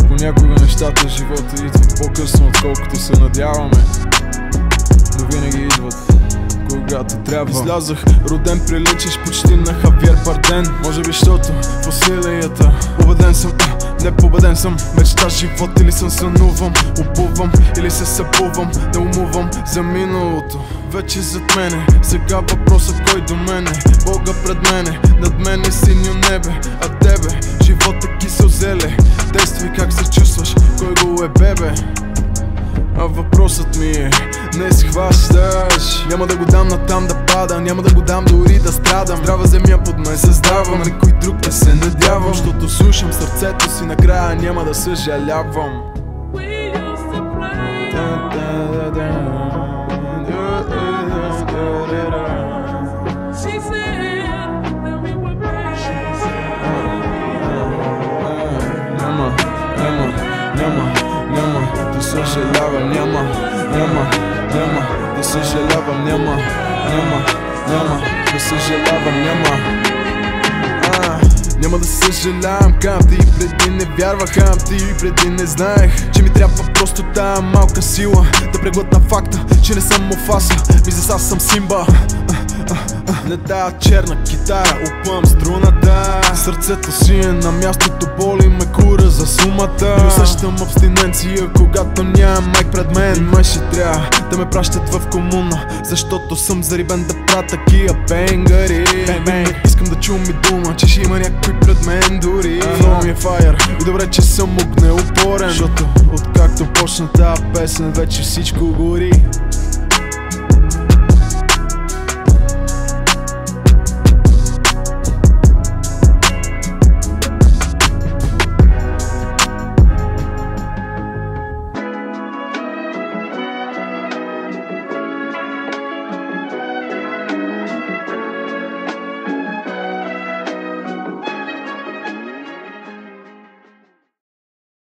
Понякога нещата в живота идват по-късно, отколкото се надяваме, но винаги идват когато трябва. Излязах, роден приличаш почти на Хавиер Бардем. Може би защото в усилията убеден съм, не победен съм. Мечта живот или съм сънувам, обувам или се събувам. Не умувам за миналото, вече зад мене. Сега въпросът кой до мене, Бога пред мене, над мене синьо небе, а тебе живота кисело зеле. Действай как се чувстваш, кой го е бебе. А въпросът ми е, не схващаш. Няма да го дам натам да пада, няма да го дам дори да страдам. Здрава земя под мен създавам, никой друг да се надявам. Защото слушам сърцето си, накрая няма да съжалявам. Няма да съжалявам, няма да съжалявам, няма да съжалявам, няма да съжалявам. Кам ти преди не вярвах, кам ти преди не знаех, че ми трябва просто тая малка сила да преглътна факта, че не съм Муфаса, мисля аз съм Симба. Не тая черна китара, опъвам струната. Сърцето си е на мястото, боли ме кура за сумата. Не усещам абстиненция, когато нямам майк пред мен. Май ще трябва да ме пращат в комуна, защото съм зарибен да правя такива бенгари. Искам да чувам и дума, че ще има някой пред мен дори. Флоу ми е файер и добре, че съм огнеупорен, защото откакто почна тая песен вече всичко гори.